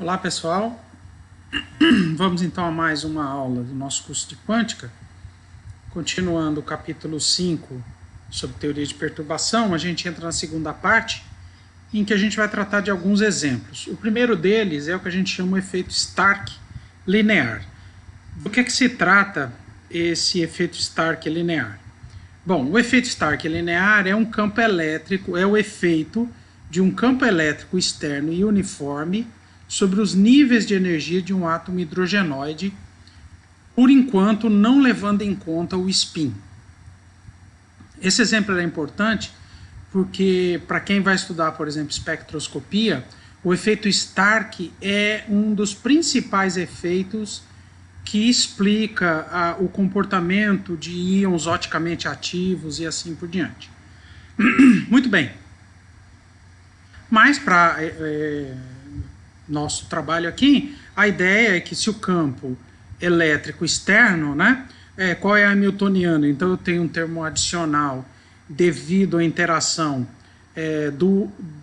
Olá pessoal, vamos então a mais uma aula do nosso curso de Quântica. Continuando o capítulo 5 sobre teoria de perturbação, a gente entra na segunda parte, em que a gente vai tratar de alguns exemplos. O primeiro deles é o que a gente chama de efeito Stark linear. Do que se trata esse efeito Stark linear? Bom, o efeito Stark linear é um campo elétrico, é o efeito de um campo elétrico externo e uniforme sobre os níveis de energia de um átomo hidrogenoide, por enquanto não levando em conta o spin. Esse exemplo é importante porque, para quem vai estudar, por exemplo, espectroscopia, o efeito Stark é um dos principais efeitos que explica o comportamento de íons oticamente ativos e assim por diante. Muito bem. Mas, para nosso trabalho aqui, a ideia é que se o campo elétrico externo, né, qual é a hamiltoniana? Então eu tenho um termo adicional devido à interação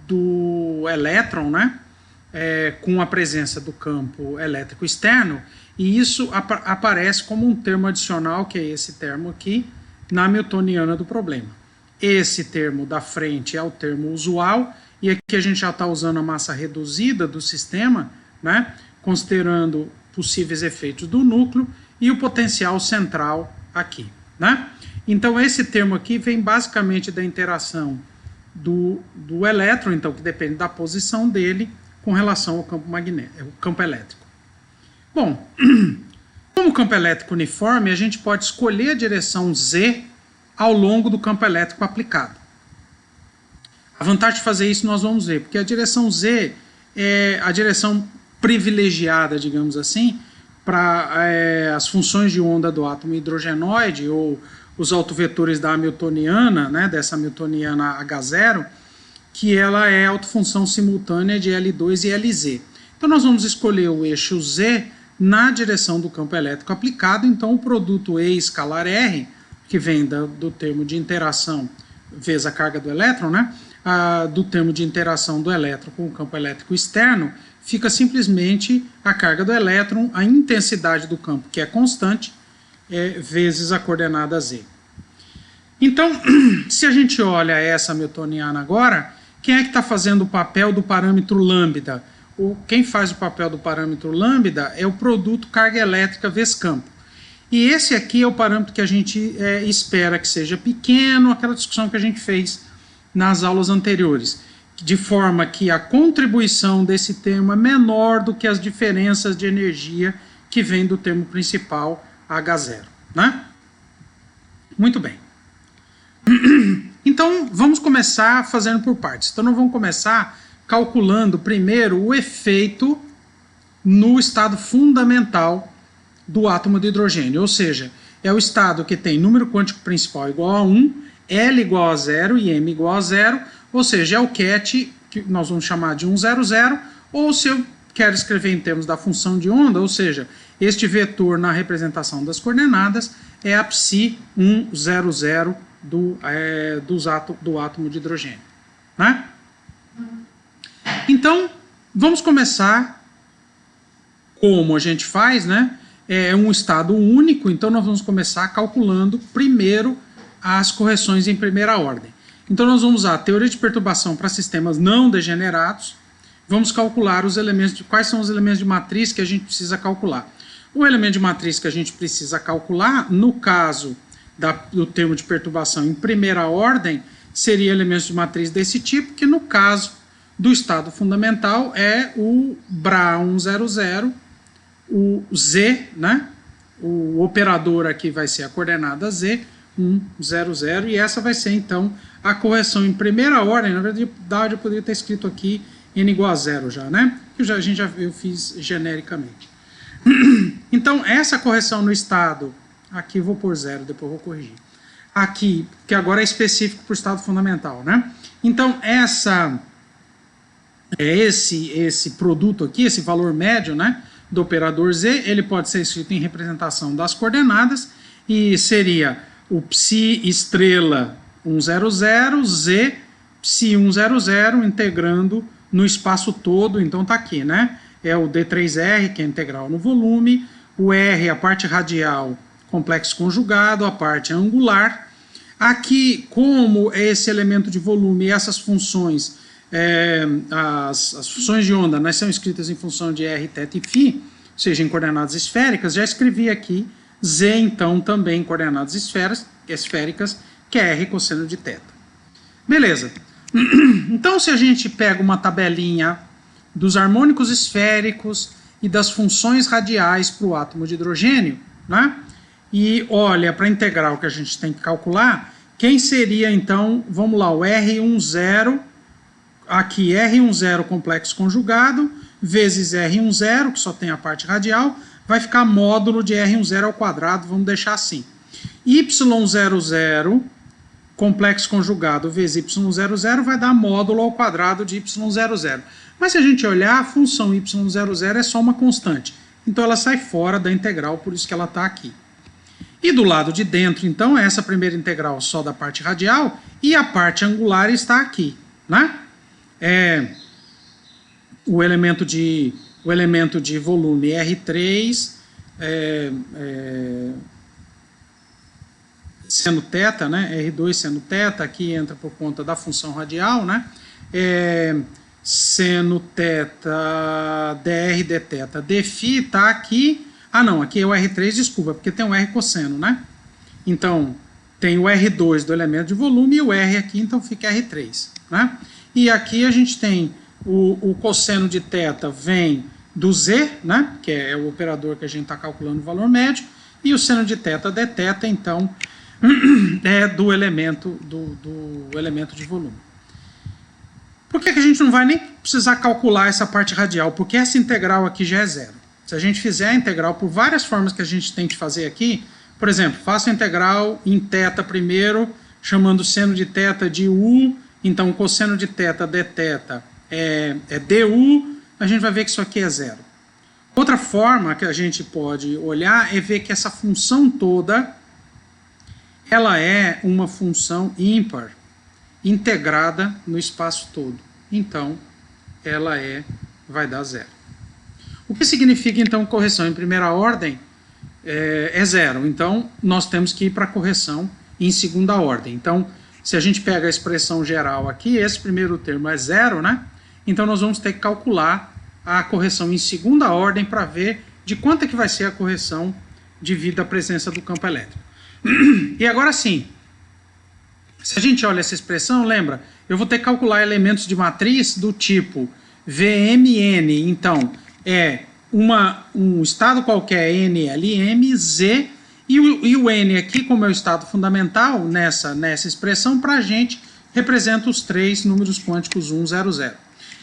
do elétron, né, com a presença do campo elétrico externo, e isso aparece como um termo adicional, que é esse termo aqui, na hamiltoniana do problema. Esse termo da frente é o termo usual, e aqui a gente já está usando a massa reduzida do sistema, né, considerando possíveis efeitos do núcleo e o potencial central aqui, né? Então esse termo aqui vem basicamente da interação do elétron, então, que depende da posição dele com relação ao campo magnético, o campo elétrico. Bom, como o campo elétrico uniforme, a gente pode escolher a direção Z ao longo do campo elétrico aplicado. A vantagem de fazer isso nós vamos ver, porque a direção Z é a direção privilegiada, digamos assim, para as funções de onda do átomo hidrogenoide, ou os autovetores da hamiltoniana, né, dessa hamiltoniana H0, que ela é autofunção simultânea de L2 e LZ. Então nós vamos escolher o eixo Z na direção do campo elétrico aplicado, então o produto E escalar R, que vem do termo de interação vezes a carga do elétron, né, do termo de interação do elétron com o campo elétrico externo, fica simplesmente a carga do elétron, a intensidade do campo, que é constante, vezes a coordenada Z. Então, se a gente olha essa hamiltoniana agora, quem é que está fazendo o papel do parâmetro lambda? Quem faz o papel do parâmetro lambda é o produto carga elétrica vezes campo. E esse aqui é o parâmetro que a gente espera que seja pequeno, aquela discussão que a gente fez nas aulas anteriores, de forma que a contribuição desse termo é menor do que as diferenças de energia que vem do termo principal H0, né? Muito bem. Então, vamos começar fazendo por partes. Então, nós vamos começar calculando primeiro o efeito no estado fundamental do átomo de hidrogênio, ou seja, é o estado que tem número quântico principal igual a 1, L igual a 0 e M igual a 0, ou seja, é o ket, que nós vamos chamar de 1, 0, 0, ou se eu quero escrever em termos da função de onda, ou seja, este vetor na representação das coordenadas é a psi 1, 0, 0 do átomo de hidrogênio, né? Então, vamos começar como a gente faz, né? É um estado único, então nós vamos começar calculando primeiro as correções em primeira ordem. Então nós vamos usar a teoria de perturbação para sistemas não degenerados, vamos calcular os elementos, quais são os elementos de matriz que a gente precisa calcular. O elemento de matriz que a gente precisa calcular, no caso do termo de perturbação em primeira ordem, seria elementos de matriz desse tipo, que no caso do estado fundamental é o Bra100, o Z, né? O operador aqui vai ser a coordenada Z, 1, 0, 0, e essa vai ser então a correção em primeira ordem. Na verdade eu poderia ter escrito aqui n igual a 0 já, né? Eu fiz genericamente. Então essa correção no estado, aqui vou pôr 0, depois vou corrigir. Aqui, que agora é específico para o estado fundamental, né? Então esse produto aqui, esse valor médio, né, do operador Z, ele pode ser escrito em representação das coordenadas, e seria o psi estrela 100, Z psi 100, integrando no espaço todo, então está aqui, né? é o D3R, que é integral no volume, o R, a parte radial, complexo conjugado, a parte angular. Aqui, como esse elemento de volume e essas funções, as funções de onda, né, são escritas em função de R, θ e φ, ou seja, em coordenadas esféricas, já escrevi aqui Z, então, também em coordenadas esféricas, que é R cosseno de θ. Beleza. Então, se a gente pega uma tabelinha dos harmônicos esféricos e das funções radiais para o átomo de hidrogênio, né, e olha para a integral que a gente tem que calcular, quem seria, então, vamos lá, o R10, aqui R10 complexo conjugado, vezes R10, que só tem a parte radial, vai ficar módulo de R10 ao quadrado, vamos deixar assim. Y00 complexo conjugado vezes Y00 vai dar módulo ao quadrado de Y00. Mas se a gente olhar, a função Y00 é só uma constante. Então ela sai fora da integral, por isso que ela está aqui. E do lado de dentro, então, essa primeira integral só da parte radial e a parte angular está aqui, né? O elemento de volume R3 seno θ, né? R2 seno θ, aqui entra por conta da função radial, né? Seno θ dr dθ dφ está aqui. Ah, não, aqui é o R3, desculpa, porque tem um R cosseno, né? Então, tem o R2 do elemento de volume e o R aqui, então fica R3, né? E aqui a gente tem o cosseno de θ vem do Z, né? Que é o operador que a gente está calculando o valor médio, e o seno de θ dθ, então, é do elemento de volume. Por que a gente não vai nem precisar calcular essa parte radial? Porque essa integral aqui já é zero. Se a gente fizer a integral por várias formas que a gente tem de fazer aqui, por exemplo, faço a integral em θ primeiro, chamando o seno de θ de u, então o cosseno de θ dθ é du, a gente vai ver que isso aqui é zero. Outra forma que a gente pode olhar é ver que essa função toda, ela é uma função ímpar, integrada no espaço todo. Então, ela vai dar zero. O que significa, então, correção em primeira ordem é zero. Então, nós temos que ir para a correção em segunda ordem. Então, se a gente pega a expressão geral aqui, esse primeiro termo é zero, né? Então, nós vamos ter que calcular a correção em segunda ordem para ver de quanto é que vai ser a correção devido à presença do campo elétrico. E agora sim, se a gente olha essa expressão, lembra, eu vou ter que calcular elementos de matriz do tipo VMN, então é um estado qualquer NLM, Z, e o N aqui, como é o estado fundamental nessa expressão, para a gente representa os três números quânticos 1, 0, 0.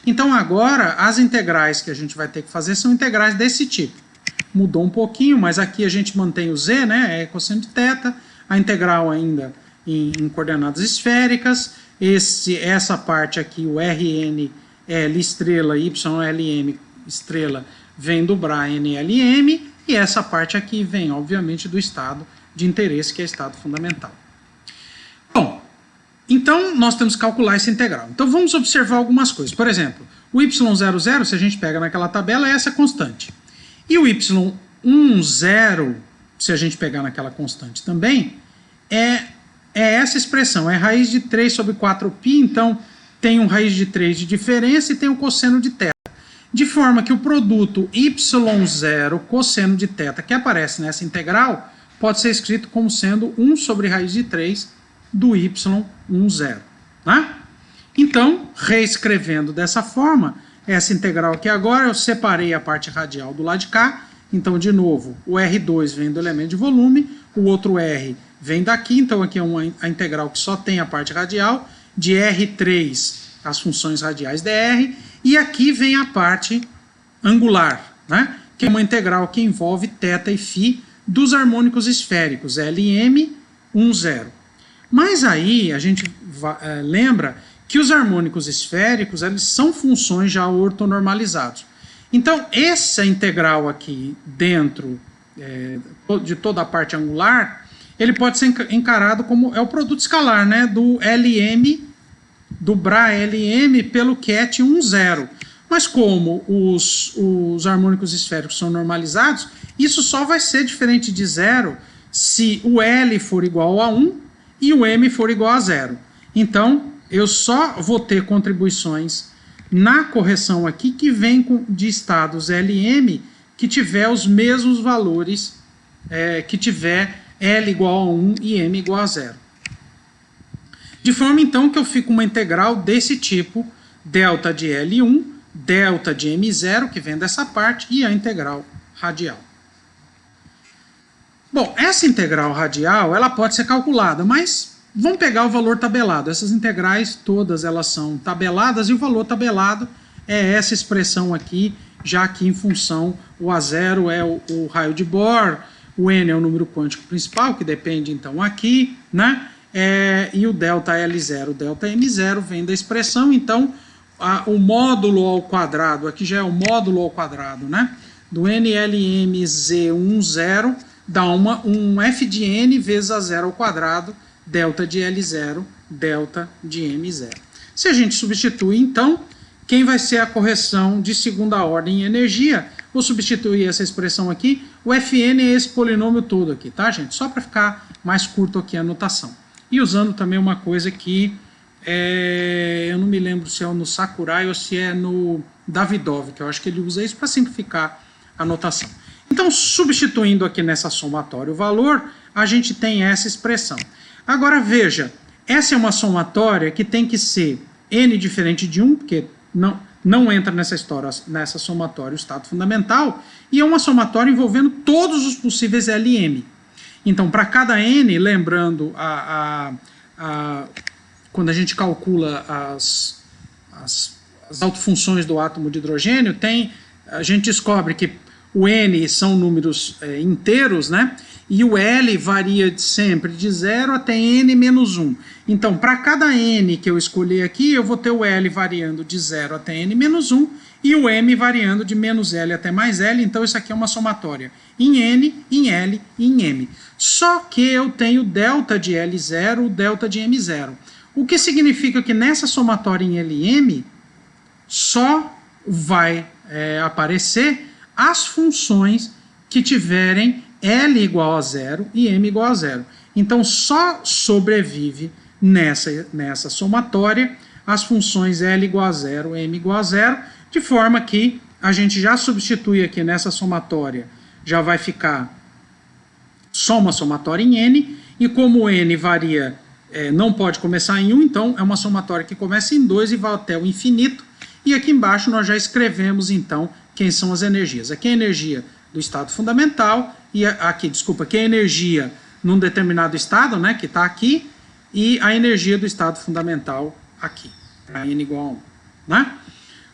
Então agora as integrais que a gente vai ter que fazer são integrais desse tipo. Mudou um pouquinho, mas aqui a gente mantém o Z, né, é cosseno de θ, a integral ainda em coordenadas esféricas, essa parte aqui, o RN L estrela, YLM estrela, vem do Bra NLM, e essa parte aqui vem, obviamente, do estado de interesse, que é estado fundamental. Bom, então nós temos que calcular essa integral. Então vamos observar algumas coisas. Por exemplo, o Y00, se a gente pega naquela tabela, é essa constante. E o Y10, se a gente pegar naquela constante também, é essa expressão, é raiz de 3 sobre 4π, então tem um raiz de 3 de diferença e tem o cosseno de θ. De forma que o produto Y0 cosseno de θ que aparece nessa integral pode ser escrito como sendo 1 sobre raiz de 3 do Y10. Né? Então, reescrevendo dessa forma, essa integral aqui agora, eu separei a parte radial do lado de cá. Então, de novo, o R2 vem do elemento de volume, o outro R vem daqui, então aqui é a integral que só tem a parte radial, de R3 as funções radiais dr, e aqui vem a parte angular, né? Que é uma integral que envolve θ e φ dos harmônicos esféricos, LM 1, 0. Mas aí a gente lembra que os harmônicos esféricos eles são funções já ortonormalizados. Então, essa integral aqui dentro de toda a parte angular, ele pode ser encarado como o produto escalar, né, do LM, do Bra LM pelo ket 1, 0. Mas como os harmônicos esféricos são normalizados, isso só vai ser diferente de zero se o L for igual a 1 e o M for igual a 0. Então, eu só vou ter contribuições na correção aqui que vem de estados LM que tiver os mesmos valores, que tiver L igual a 1 e M igual a 0. De forma, então, que eu fico uma integral desse tipo, delta de L1, delta de M0, que vem dessa parte, e a integral radial. Bom, essa integral radial, ela pode ser calculada, mas vamos pegar o valor tabelado. Essas integrais todas, elas são tabeladas, e o valor tabelado é essa expressão aqui, já aqui em função, o A0 é o raio de Bohr, o N é o número quântico principal, que depende, então, aqui, né? E o delta L0, delta M0 vem da expressão, então, o módulo ao quadrado, aqui já é o módulo ao quadrado, né? Do NLMZ10 dá um f de n vezes a 0 ao quadrado, delta de L0, delta de M0. Se a gente substitui, então, quem vai ser a correção de segunda ordem em energia? Vou substituir essa expressão aqui. O Fn é esse polinômio todo aqui, tá, gente? Só para ficar mais curto aqui a anotação. E usando também uma coisa que eu não me lembro se é no Sakurai ou se é no Davidov, que eu acho que ele usa isso para simplificar a anotação. Então, substituindo aqui nessa somatória o valor, a gente tem essa expressão. Agora, veja, essa é uma somatória que tem que ser n diferente de 1, porque não entra nessa história, nessa somatória o estado fundamental, e é uma somatória envolvendo todos os possíveis LM. Então, para cada n, lembrando, quando a gente calcula as autofunções do átomo de hidrogênio, a gente descobre que o n são números inteiros, né? E o L varia sempre de 0 até n menos 1. Então, para cada n que eu escolher aqui, eu vou ter o L variando de 0 até n menos 1 e o M variando de menos L até mais L. Então, isso aqui é uma somatória em n, em L e em M. Só que eu tenho delta de L0, delta de M0. O que significa que nessa somatória em LM só vai aparecer as funções que tiverem L igual a 0 e M igual a 0. Então, só sobrevive nessa somatória as funções L igual a 0, M igual a 0, de forma que a gente já substitui aqui nessa somatória, já vai ficar só uma somatória em N, e como o N varia, não pode começar em 1, então é uma somatória que começa em 2 e vai até o infinito, e aqui embaixo nós já escrevemos, então, quem são as energias. Aqui é a energia do estado fundamental, e aqui, desculpa, aqui é a energia num determinado estado, né, que está aqui, e a energia do estado fundamental aqui, a N igual a 1. Né?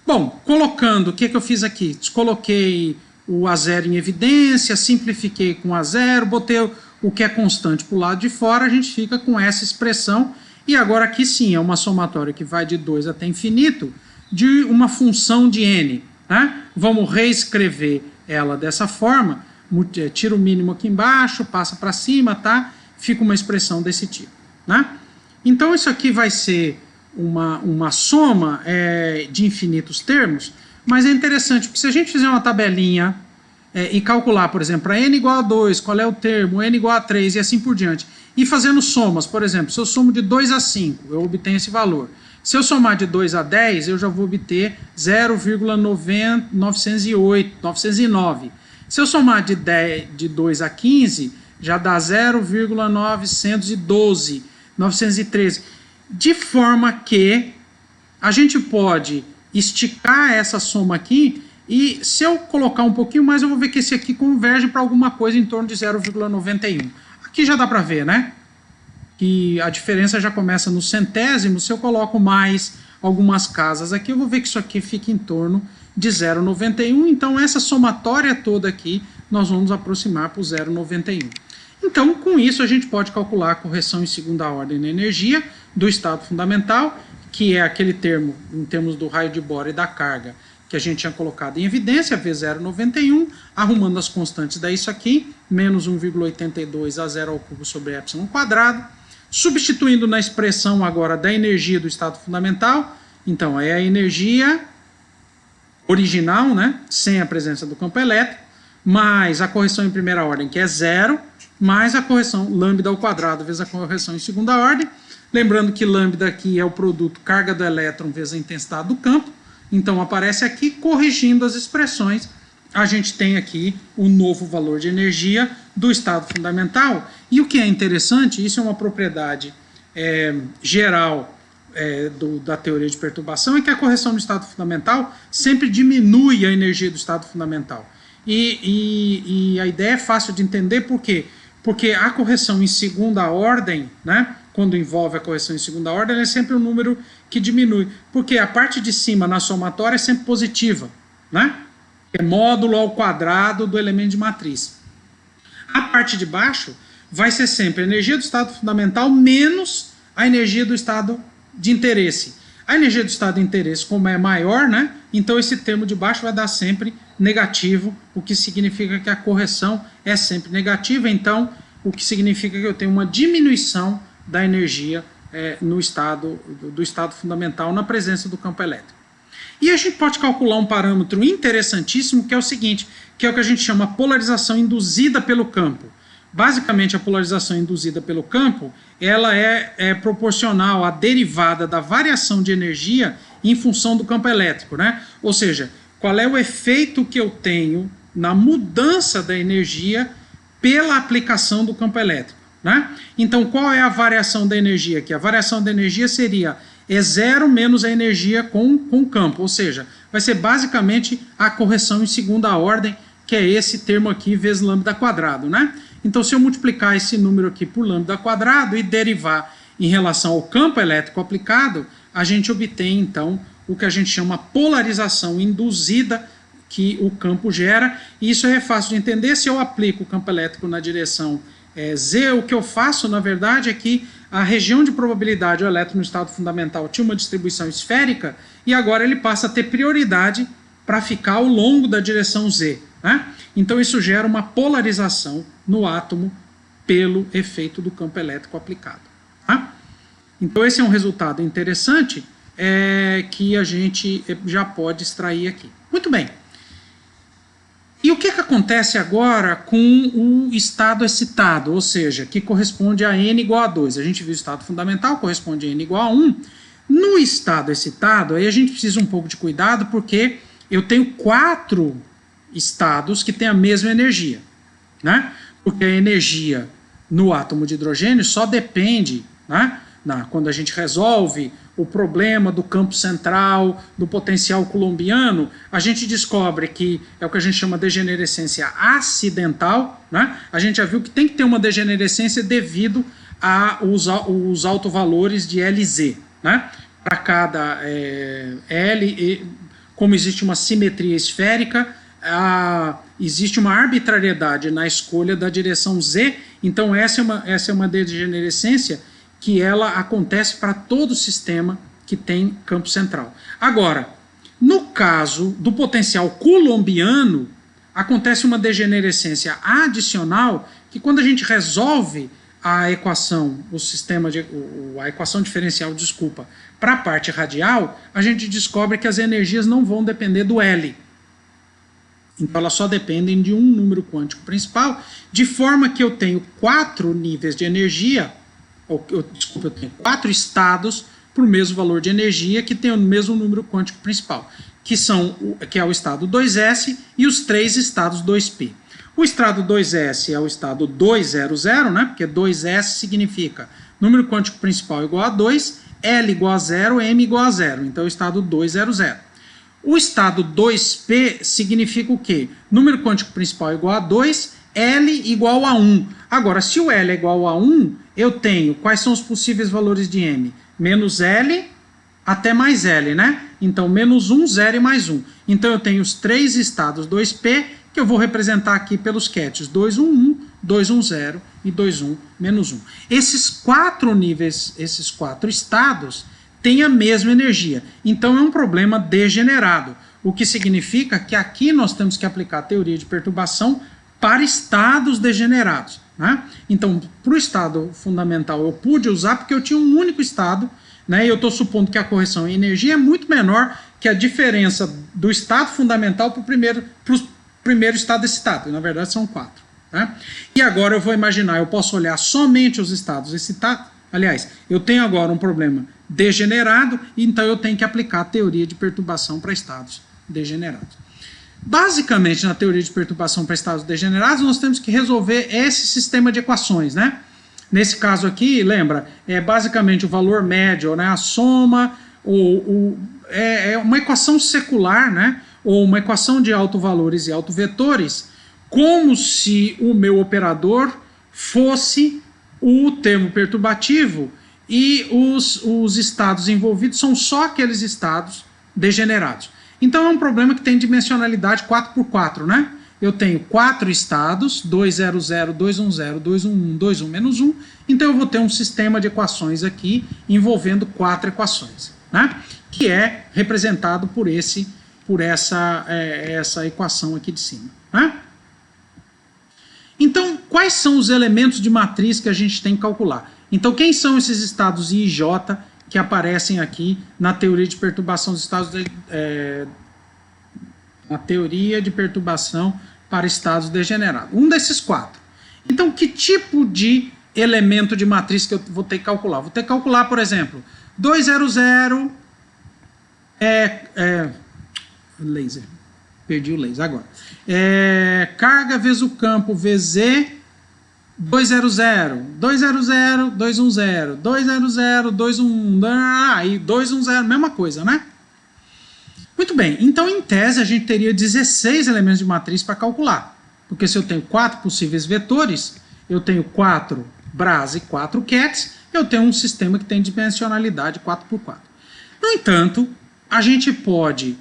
Bom, colocando, o que eu fiz aqui? Coloquei o A0 em evidência, simplifiquei com A0, botei o que é constante para o lado de fora, a gente fica com essa expressão, e agora aqui sim, é uma somatória que vai de 2 até infinito, de uma função de N. Né? Vamos reescrever ela dessa forma, tira o mínimo aqui embaixo, passa para cima, tá? Fica uma expressão desse tipo. Né? Então isso aqui vai ser uma soma de infinitos termos, mas é interessante, porque se a gente fizer uma tabelinha e calcular, por exemplo, para n igual a 2, qual é o termo, n igual a 3 e assim por diante, e fazendo somas, por exemplo, se eu somo de 2 a 5, eu obtenho esse valor. Se eu somar de 2 a 10, eu já vou obter 0,909. Se eu somar de 2 a 15, já dá 0,912, 913. De forma que a gente pode esticar essa soma aqui, e se eu colocar um pouquinho mais, eu vou ver que esse aqui converge para alguma coisa em torno de 0,91. Aqui já dá para ver, né? Que a diferença já começa no centésimo. Se eu coloco mais algumas casas aqui, eu vou ver que isso aqui fica em torno de 0,91. Então, essa somatória toda aqui, nós vamos aproximar para o 0,91. Então, com isso, a gente pode calcular a correção em segunda ordem na energia do estado fundamental, que é aquele termo, em termos do raio de Bohr e da carga, que a gente tinha colocado em evidência, V0,91, arrumando as constantes disso aqui, menos 1,82 a 0 ao cubo sobre epsilon quadrado, substituindo na expressão agora da energia do estado fundamental, então é a energia original, né, sem a presença do campo elétrico, mais a correção em primeira ordem, que é zero, mais a correção lambda ao quadrado vezes a correção em segunda ordem. Lembrando que lambda aqui é o produto carga do elétron vezes a intensidade do campo. Então aparece aqui, corrigindo as expressões, a gente tem aqui o novo valor de energia do estado fundamental. E o que é interessante, isso é uma propriedade geral da teoria de perturbação, é que a correção do estado fundamental sempre diminui a energia do estado fundamental. E a ideia é fácil de entender, por quê? Porque a correção em segunda ordem, né, quando envolve a correção em segunda ordem, é sempre um número que diminui. Porque a parte de cima na somatória é sempre positiva, né? É módulo ao quadrado do elemento de matriz. A parte de baixo vai ser sempre a energia do estado fundamental menos a energia do estado de interesse. A energia do estado de interesse, como é maior, né? Então esse termo de baixo vai dar sempre negativo, o que significa que a correção é sempre negativa. Então, o que significa que eu tenho uma diminuição da energia no estado do estado fundamental na presença do campo elétrico. E a gente pode calcular um parâmetro interessantíssimo, que é o seguinte, que é o que a gente chama polarização induzida pelo campo. Basicamente, a polarização induzida pelo campo, ela é proporcional à derivada da variação de energia em função do campo elétrico, né? Ou seja, qual é o efeito que eu tenho na mudança da energia pela aplicação do campo elétrico, né? Então, qual é a variação da energia aqui? A variação da energia seria zero menos a energia com o campo, ou seja, vai ser basicamente a correção em segunda ordem, que é esse termo aqui, vezes lambda quadrado, né? Então, se eu multiplicar esse número aqui por lambda quadrado e derivar em relação ao campo elétrico aplicado, a gente obtém, então, o que a gente chama polarização induzida que o campo gera. E isso é fácil de entender. Se eu aplico o campo elétrico na direção Z, o que eu faço, na verdade, é que a região de probabilidade, o elétron no estado fundamental, tinha uma distribuição esférica e agora ele passa a ter prioridade para ficar ao longo da direção Z, né? Então isso gera uma polarização no átomo pelo efeito do campo elétrico aplicado, tá? Então esse é um resultado interessante que a gente já pode extrair aqui. Muito bem. E o que acontece agora com o estado excitado, ou seja, que corresponde a n igual a 2? A gente viu o estado fundamental, corresponde a n igual a 1. No estado excitado, aí a gente precisa um pouco de cuidado, porque eu tenho 4 estados que têm a mesma energia, né? Porque a energia no átomo de hidrogênio só depende, né, quando a gente resolve o problema do campo central, do potencial coulombiano, a gente descobre que é o que a gente chama de degenerescência acidental, né? A gente já viu que tem que ter uma degenerescência devido aos altovalores de LZ, né? Para cada L, como existe uma simetria esférica, existe uma arbitrariedade na escolha da direção Z. Então essa é uma degenerescência que ela acontece para todo sistema que tem campo central. Agora, no caso do potencial coulombiano, acontece uma degenerescência adicional, que quando a gente resolve a equação, a equação diferencial, para a parte radial, a gente descobre que as energias não vão depender do L. Então elas só dependem de um número quântico principal, de forma que eu tenho 4 níveis de energia, eu tenho 4 estados para o mesmo valor de energia que tem o mesmo número quântico principal, que é o estado 2s e os 3 estados 2p. O estado 2s é o estado 200, né? Porque 2s significa número quântico principal igual a 2, L igual a 0, M igual a 0. Então, o estado 200. O estado 2p significa o quê? Número quântico principal igual a 2, L igual a 1. Agora, se o L é igual a 1, eu tenho quais são os possíveis valores de M? Menos L até mais L, né? Então, menos 1, 0 e mais 1. Então, eu tenho os 3 estados 2p, que eu vou representar aqui pelos quetes 211, 210 e 21 menos 1. Esses 4 níveis, esses 4 estados, têm a mesma energia. Então, é um problema degenerado, o que significa que aqui nós temos que aplicar a teoria de perturbação para estados degenerados, né? Então, para o estado fundamental eu pude usar porque eu tinha um único estado né? E eu estou supondo que a correção em energia é muito menor que a diferença do estado fundamental para o primeiro estado excitado. Na verdade, são 4. Tá? E agora eu vou imaginar, eu posso olhar somente os estados excitados. Aliás, eu tenho agora um problema degenerado, então eu tenho que aplicar a teoria de perturbação para estados degenerados. Basicamente, na teoria de perturbação para estados degenerados, nós temos que resolver esse sistema de equações, né? Nesse caso aqui, lembra, é basicamente o valor médio, né? A soma, é uma equação secular, né? Ou uma equação de autovalores e autovetores, como se o meu operador fosse o termo perturbativo e os estados envolvidos são só aqueles estados degenerados. Então é um problema que tem dimensionalidade 4×4, né? Eu tenho 4 estados, 2, 0, 0, 2, 1, 0, 2, 1, 1, 2, 1, menos 1. Então eu vou ter um sistema de equações aqui envolvendo 4 equações, né? Que é representado por essa equação aqui de cima, né? Então, quais são os elementos de matriz que a gente tem que calcular? Então, quem são esses estados I e J que aparecem aqui na teoria de perturbação dos estados na teoria de perturbação para estados degenerados? Um desses 4. Então, que tipo de elemento de matriz que eu vou ter que calcular? Vou ter que calcular, por exemplo, 200 laser. Perdi o laser agora. Carga vezes o campo VZ 200, 200, 210, 200, 211, aí 210, mesma coisa, né? Muito bem, então em tese a gente teria 16 elementos de matriz para calcular, porque se eu tenho 4 possíveis vetores, eu tenho 4 bras e 4 cats, eu tenho um sistema que tem dimensionalidade 4×4. No entanto, a gente pode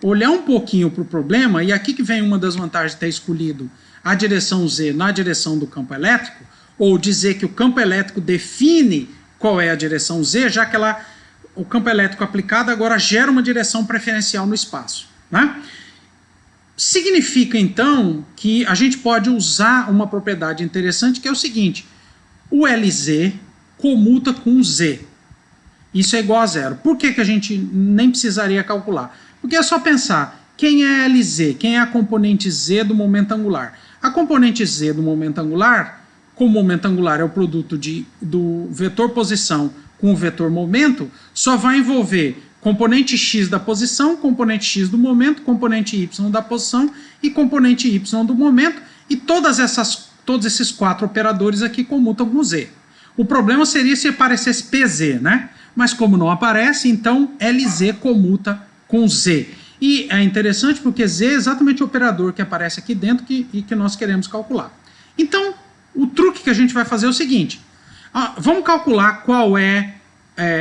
olhar um pouquinho para o problema, e aqui que vem uma das vantagens de ter escolhido a direção Z na direção do campo elétrico, ou dizer que o campo elétrico define qual é a direção Z, já que o campo elétrico aplicado agora gera uma direção preferencial no espaço, né? Significa, então, que a gente pode usar uma propriedade interessante, que é o seguinte: o LZ comuta com o Z. Isso é igual a 0. Por que a gente nem precisaria calcular? Porque é só pensar, quem é LZ? Quem é a componente Z do momento angular? A componente Z do momento angular, como o momento angular é o produto do vetor posição com o vetor momento, só vai envolver componente x da posição, componente x do momento, componente y da posição e componente y do momento, e todos esses 4 operadores aqui comutam com Z. O problema seria se aparecesse PZ, né? Mas como não aparece, então LZ comuta com Z. E é interessante porque Z é exatamente o operador que aparece aqui dentro e que nós queremos calcular. Então, o truque que a gente vai fazer é o seguinte: vamos calcular qual é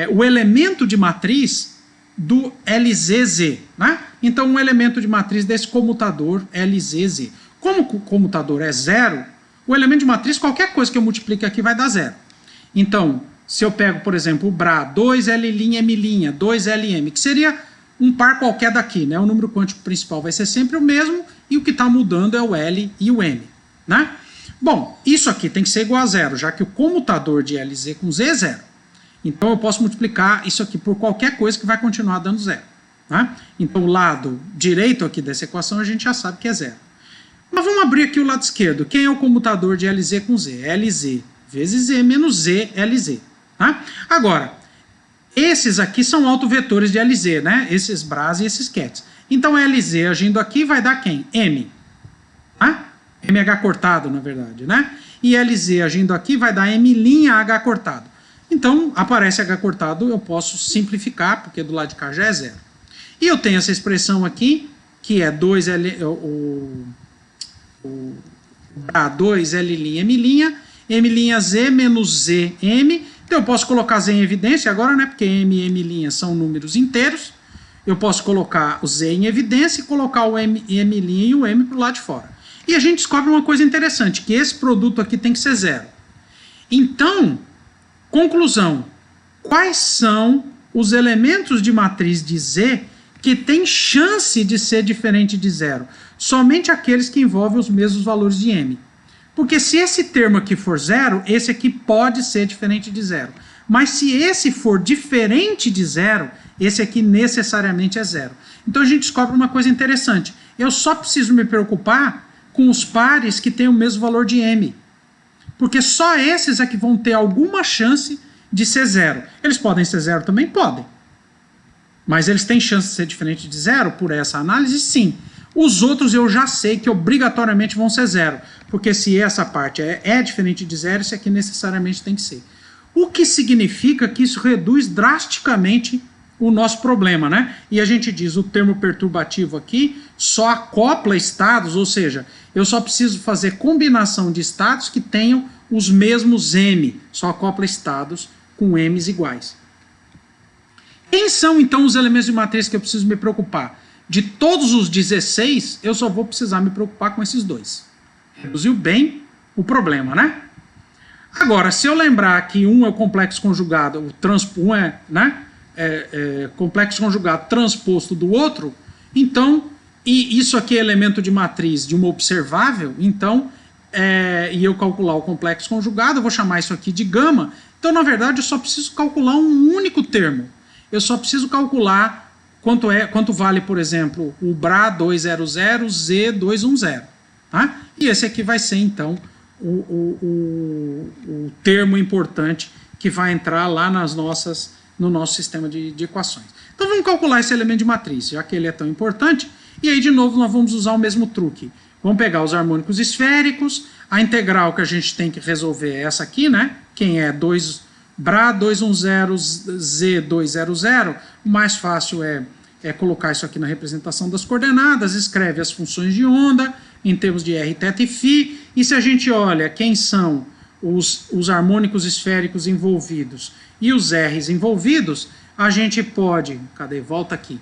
o elemento de matriz do LZZ, né? Então, um elemento de matriz desse comutador LZZ. Como o comutador é 0, o elemento de matriz, qualquer coisa que eu multiplique aqui vai dar 0. Então, se eu pego, por exemplo, o BRA, 2L', M', 2LM, que seria um par qualquer daqui, né? O número quântico principal vai ser sempre o mesmo e o que está mudando é o L e o M, né? Bom, isso aqui tem que ser igual a 0, já que o comutador de LZ com Z é 0. Então eu posso multiplicar isso aqui por qualquer coisa que vai continuar dando 0. Né? Então o lado direito aqui dessa equação a gente já sabe que é 0. Mas vamos abrir aqui o lado esquerdo. Quem é o comutador de LZ com Z? LZ vezes Z menos Z, LZ. Tá? Agora, esses aqui são autovetores de LZ, né? Esses bras e esses cats. Então LZ agindo aqui vai dar quem? M. Tá? MH cortado, na verdade, né? E LZ agindo aqui vai dar M'(H) cortado. Então, aparece H cortado, eu posso simplificar, porque do lado de cá já é 0. E eu tenho essa expressão aqui, que é 2L, A2L', M'(Z) menos ZM. Então, eu posso colocar Z em evidência agora, né? Porque M e M' são números inteiros. Eu posso colocar o Z em evidência e colocar o M e o M para o lado de fora. E a gente descobre uma coisa interessante, que esse produto aqui tem que ser 0. Então, conclusão, quais são os elementos de matriz de Z que têm chance de ser diferente de 0? Somente aqueles que envolvem os mesmos valores de M. Porque se esse termo aqui for 0, esse aqui pode ser diferente de 0. Mas se esse for diferente de 0, esse aqui necessariamente é 0. Então a gente descobre uma coisa interessante. Eu só preciso me preocupar com os pares que têm o mesmo valor de m. Porque só esses é que vão ter alguma chance de ser 0. Eles podem ser 0 também? Podem. Mas eles têm chance de ser diferente de 0 por essa análise? Sim. Os outros eu já sei que obrigatoriamente vão ser 0. Porque se essa parte é diferente de 0, esse aqui necessariamente tem que ser. O que significa que isso reduz drasticamente o nosso problema, né? E a gente diz, o termo perturbativo aqui só acopla estados, ou seja, eu só preciso fazer combinação de estados que tenham os mesmos m, só acopla estados com m's iguais. Quem são então os elementos de matriz que eu preciso me preocupar? De todos os 16, eu só vou precisar me preocupar com esses dois. Reduziu bem o problema, né? Agora, se eu lembrar que um é o complexo conjugado, um é, né? Complexo conjugado transposto do outro, então, e isso aqui é elemento de matriz de uma observável, então, e eu calcular o complexo conjugado, eu vou chamar isso aqui de gama. Então, na verdade, eu só preciso calcular um único termo. Eu só preciso calcular quanto vale, por exemplo, o BRA 200, Z 210. Tá? E esse aqui vai ser, então, o termo importante que vai entrar lá no nosso sistema de equações. Então vamos calcular esse elemento de matriz, já que ele é tão importante, e aí de novo nós vamos usar o mesmo truque. Vamos pegar os harmônicos esféricos, a integral que a gente tem que resolver é essa aqui, né? Quem é BRA 210, Z 200, o mais fácil é colocar isso aqui na representação das coordenadas, escreve as funções de onda em termos de r, θ e φ, e se a gente olha quem são os harmônicos esféricos envolvidos e os R's envolvidos, a gente pode, volta aqui,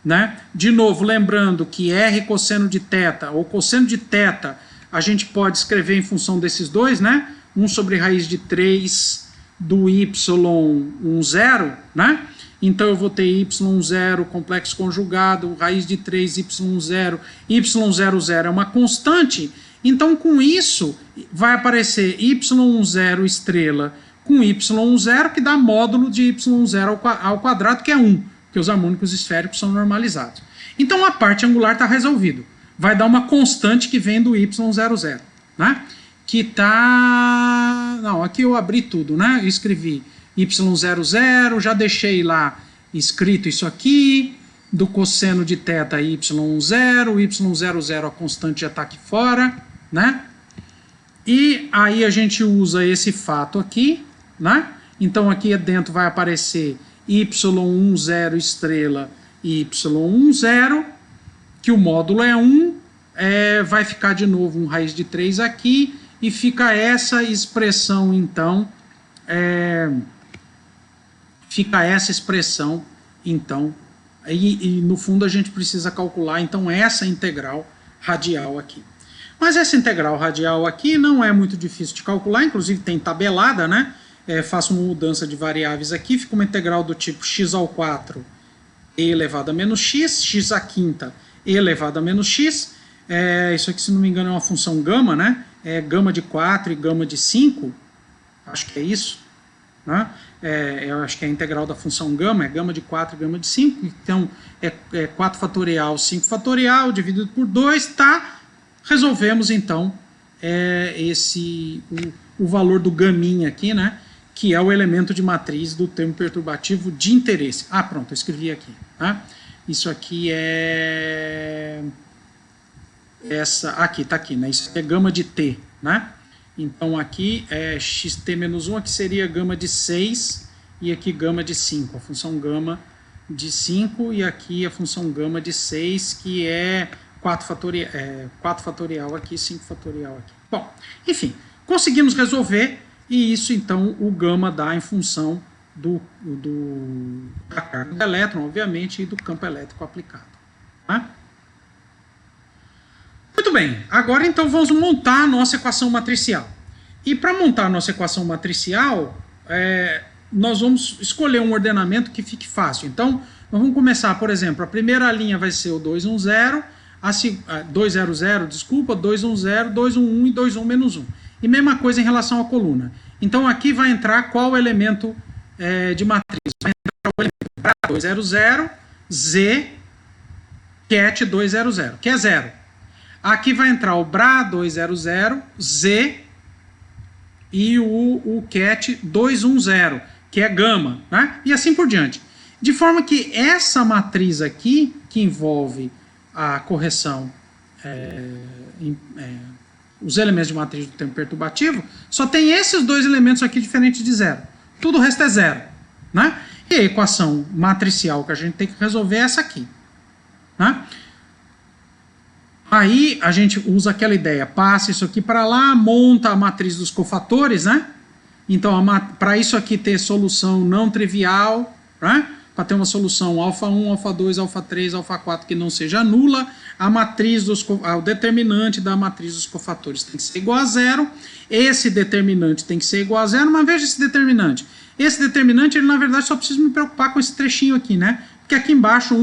né? De novo, lembrando que R cosseno de θ ou cosseno de θ, a gente pode escrever em função desses dois, né? 1 sobre raiz de 3 do y10, né? Então eu vou ter y0, complexo conjugado, raiz de 3, y0, y00 é uma constante. Então com isso vai aparecer y10 estrela com y0, que dá módulo de y0 ao quadrado, que é 1, porque os harmônicos esféricos são normalizados. Então a parte angular está resolvido. Vai dar uma constante que vem do y00, né? Que tá... Não, aqui eu abri tudo, né? Eu escrevi y00, já deixei lá escrito isso aqui, do cosseno de θ y10, y00 a constante já está aqui fora, né? E aí a gente usa esse fato aqui, né? Então aqui dentro vai aparecer y10 estrela e y10, que o módulo é 1, vai ficar de novo um raiz de 3 aqui, e fica essa expressão, então, e no fundo a gente precisa calcular, então, essa integral radial aqui. Mas essa integral radial aqui não é muito difícil de calcular, inclusive tem tabelada, né? Faço uma mudança de variáveis aqui, fica uma integral do tipo x ao 4 e elevado a menos x, x à quinta e elevado a menos x. Isso aqui, se não me engano, é uma função gama, né? É gama de 4 e gama de 5, acho que é isso, né? Eu acho que é a integral da função gama, é gama de 4 e gama de 5, então é 4 fatorial, 5 fatorial, dividido por 2, tá? Resolvemos, então, o valor do gaminha aqui, né? Que é o elemento de matriz do termo perturbativo de interesse. Ah, pronto, eu escrevi aqui, tá? Isso aqui é... aqui, tá aqui, né? Isso aqui é gama de t, né? Então aqui é xt-1, aqui seria gama de 6 e aqui gama de 5, a função gama de 5 e aqui a função gama de 6, que é 4 fatorial aqui, 5 fatorial aqui. Bom, enfim, conseguimos resolver e isso então o gama dá em função da carga do elétron, obviamente, e do campo elétrico aplicado. Tá? Muito bem, agora então vamos montar a nossa equação matricial. E para montar a nossa equação matricial, nós vamos escolher um ordenamento que fique fácil. Então, nós vamos começar, por exemplo, a primeira linha vai ser o 210, 200, desculpa, 210, 211 e 21 menos 1. E mesma coisa em relação à coluna. Então aqui vai entrar qual elemento de matriz. Vai entrar o elemento BRA200, Z, CAT 200, que é 0. Aqui vai entrar o BRA200, Z e o CAT 210, que é gama, né? E assim por diante. De forma que essa matriz aqui, que envolve a correção, os elementos de matriz do tempo perturbativo, só tem esses dois elementos aqui diferentes de 0. Tudo o resto é 0, né? E a equação matricial que a gente tem que resolver é essa aqui, né? Aí a gente usa aquela ideia, passa isso aqui para lá, monta a matriz dos cofatores, né? Então, para isso aqui ter solução não trivial, né? Para ter uma solução alfa 1, alfa 2, alfa 3, alfa 4 que não seja nula, a matriz o determinante da matriz dos cofatores tem que ser igual a 0, esse determinante tem que ser igual a 0, mas veja esse determinante. Esse determinante, ele na verdade só precisa me preocupar com esse trechinho aqui, né? Porque aqui embaixo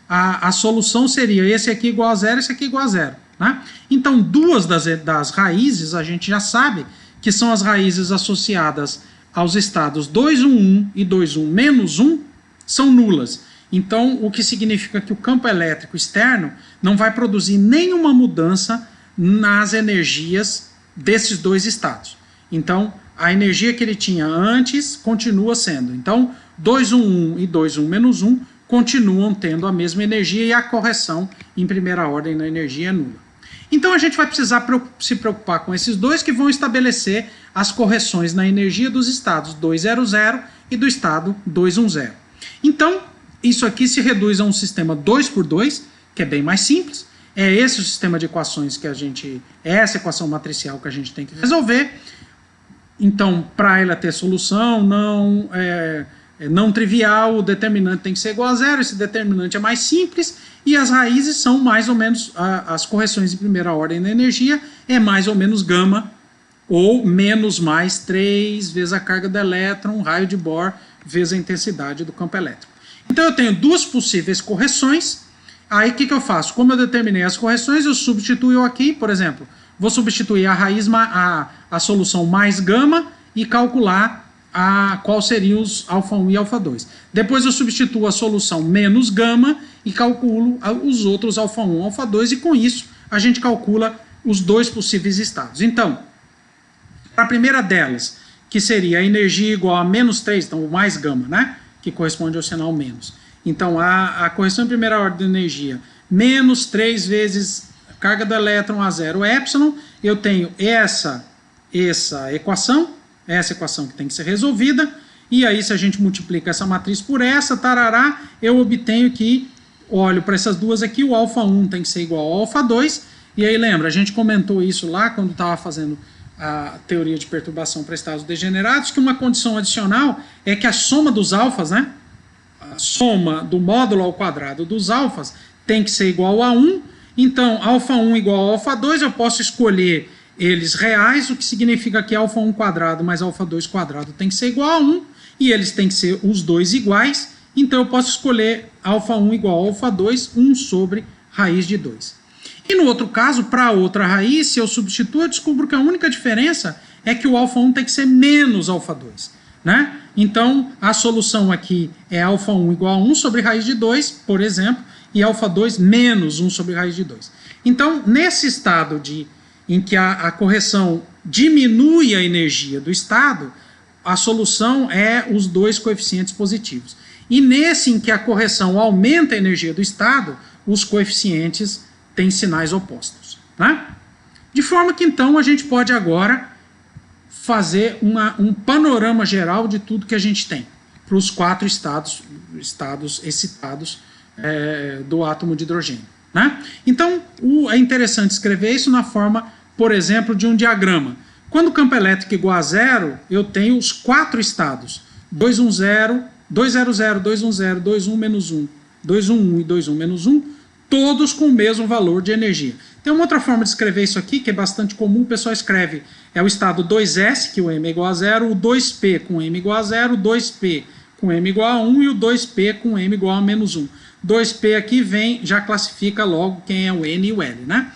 a solução seria esse aqui igual a 0, esse aqui igual a 0, né? Então, duas das raízes a gente já sabe que são as raízes associadas aos estados 211 e 21 menos 1, são nulas. Então, o que significa que o campo elétrico externo não vai produzir nenhuma mudança nas energias desses dois estados. Então, a energia que ele tinha antes continua sendo. Então, 211 e 21 menos 1 continuam tendo a mesma energia e a correção em primeira ordem na energia é nula. Então, a gente vai precisar se preocupar com esses dois que vão estabelecer as correções na energia dos estados 200 e do estado 210. Então, isso aqui se reduz a um sistema 2x2, que é bem mais simples. É esse o sistema de equações que essa equação matricial que a gente tem que resolver. Então, para ela ter solução não trivial, o determinante tem que ser igual a 0, esse determinante é mais simples, e as raízes são mais ou menos, as correções de primeira ordem da energia é mais ou menos gama, ou menos mais 3 vezes a carga do elétron, raio de Bohr, vezes a intensidade do campo elétrico. Então eu tenho duas possíveis correções, aí o que eu faço? Como eu determinei as correções, eu substituo aqui, por exemplo, vou substituir a raiz, a solução mais gama e calcular qual seriam os alfa 1 e alfa 2. Depois eu substituo a solução menos gama e calculo os outros alfa 1 e alfa 2 e com isso a gente calcula os dois possíveis estados. Então, para a primeira delas, que seria a energia igual a menos 3, então o mais gama, né? Que corresponde ao sinal menos. Então, a correção em primeira ordem de energia, menos 3 vezes a carga do elétron a 0 epsilon, eu tenho essa equação que tem que ser resolvida, e aí se a gente multiplica essa matriz por essa, tarará, eu obtenho que, olho para essas duas aqui, o alfa 1 tem que ser igual ao alfa 2, e aí lembra, a gente comentou isso lá quando estava fazendo a teoria de perturbação para estados degenerados, que uma condição adicional é que a soma dos alfas, né, a soma do módulo ao quadrado dos alfas tem que ser igual a 1, então alfa 1 igual ao alfa 2, eu posso escolher eles reais, o que significa que alfa 1 quadrado mais alfa 2 quadrado tem que ser igual a 1, e eles têm que ser os dois iguais, então eu posso escolher alfa 1 igual a alfa 2, 1 sobre raiz de 2. E no outro caso, para outra raiz, se eu substituo, eu descubro que a única diferença é que o alfa 1 tem que ser menos alfa 2. Né? Então, a solução aqui é alfa 1 igual a 1 sobre raiz de 2, por exemplo, e alfa 2 menos 1 sobre raiz de 2. Então, nesse estado em que a correção diminui a energia do estado, a solução é os dois coeficientes positivos. E nesse em que a correção aumenta a energia do estado, os coeficientes têm sinais opostos. Né? De forma que então a gente pode agora fazer um panorama geral de tudo que a gente tem para os 4 estados excitados do átomo de hidrogênio. Né? Então é interessante escrever isso na forma, por exemplo, de um diagrama. Quando o campo elétrico é igual a 0, eu tenho os 4 estados, 210, 200, 210, 21 menos 1, 211 e 21 menos 1, todos com o mesmo valor de energia. Tem uma outra forma de escrever isso aqui, que é bastante comum, o pessoal escreve, é o estado 2S, que o M é igual a 0, o 2P com M igual a 0, o 2P com M igual a 1 e o 2P com M igual a menos 1. 2P aqui já classifica logo quem é o N e o L. Né?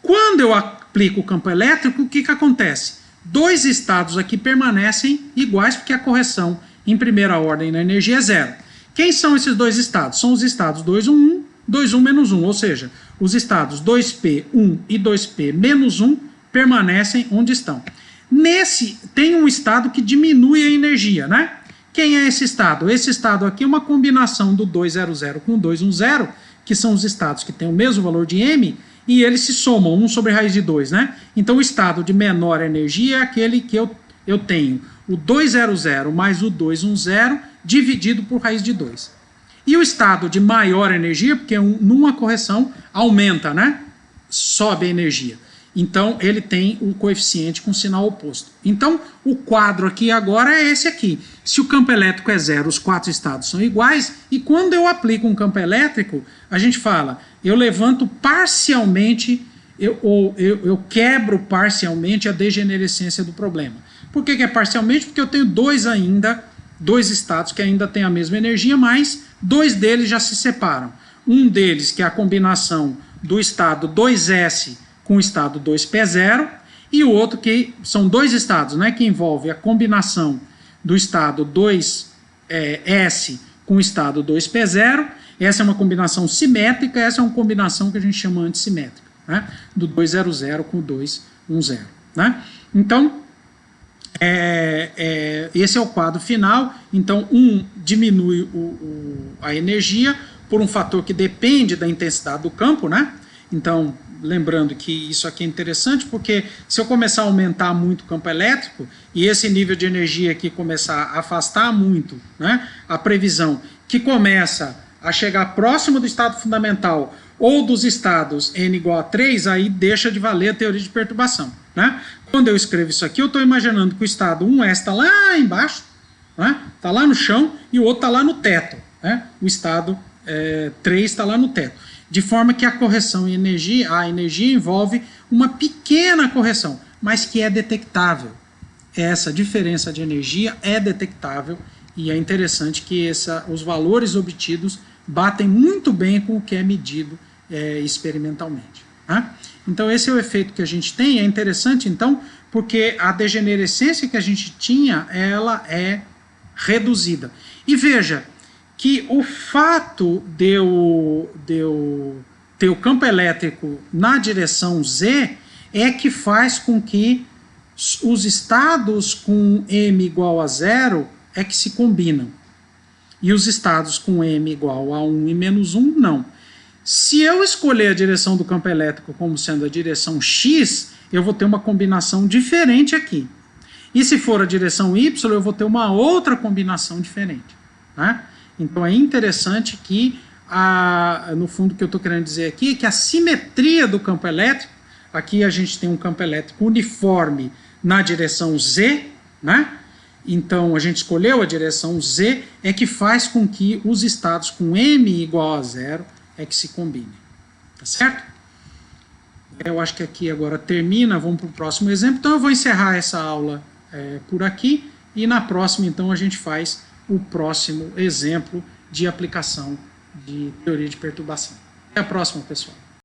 Quando eu aplico o campo elétrico, o que acontece? Dois estados aqui permanecem iguais, porque a correção em primeira ordem na energia é zero. Quem são esses dois estados? São os estados 2, 1, 1, 2, 1, menos 1, ou seja, os estados 2p, 1 e 2p menos 1 permanecem onde estão. Nesse, tem um estado que diminui a energia, né? Quem é esse estado? Esse estado aqui é uma combinação do 200 com o 210, que são os estados que têm o mesmo valor de m, e eles se somam, 1 sobre raiz de 2, né? Então o estado de menor energia é aquele que eu tenho o 200 mais o 210 dividido por raiz de 2. E o estado de maior energia, porque numa correção aumenta, né? Sobe a energia. Então, ele tem o coeficiente com sinal oposto. Então, o quadro aqui agora é esse aqui. Se o campo elétrico é zero, os 4 estados são iguais, e quando eu aplico um campo elétrico, a gente fala, eu levanto parcialmente, eu quebro parcialmente a degenerescência do problema. Por que é parcialmente? Porque eu tenho dois estados que ainda têm a mesma energia, mas 2 deles já se separam. Um deles, que é a combinação do estado 2S com o estado 2P0, e o outro que são 2 estados, né, que envolve a combinação do estado 2S com o estado 2P0. Essa é uma combinação simétrica, essa é uma combinação que a gente chama antissimétrica, né, do 200 com o 210. Né? Então, esse é o quadro final. Então, diminui a energia por um fator que depende da intensidade do campo, né? Então, lembrando que isso aqui é interessante, porque se eu começar a aumentar muito o campo elétrico, e esse nível de energia aqui começar a afastar muito, né, a previsão que começa a chegar próximo do estado fundamental ou dos estados n igual a 3, aí deixa de valer a teoria de perturbação. Né? Quando eu escrevo isso aqui, eu estou imaginando que o estado 1S está lá embaixo, está lá no chão, e o outro está lá no teto. Né? O estado 3 está lá no teto. De forma que a correção em energia, a energia envolve uma pequena correção, mas que é detectável. Essa diferença de energia é detectável, e é interessante que os valores obtidos batem muito bem com o que é medido experimentalmente. Tá? Então esse é o efeito que a gente tem. É interessante então porque a degenerescência que a gente tinha, ela é reduzida. E veja que o fato de eu ter o campo elétrico na direção Z é que faz com que os estados com m igual a 0 é que se combinam. E os estados com m igual a 1 e menos 1, não. Se eu escolher a direção do campo elétrico como sendo a direção X, eu vou ter uma combinação diferente aqui. E se for a direção Y, eu vou ter uma outra combinação diferente. Né? Então é interessante que, no fundo, o que eu estou querendo dizer aqui é que a simetria do campo elétrico, aqui a gente tem um campo elétrico uniforme na direção Z, né? Então a gente escolheu a direção Z, é que faz com que os estados com m igual a 0 é que se combinem. Tá certo? Eu acho que aqui agora termina, vamos para o próximo exemplo. Então eu vou encerrar essa aula por aqui, e na próxima então a gente faz o próximo exemplo de aplicação de teoria de perturbação. Até a próxima, pessoal.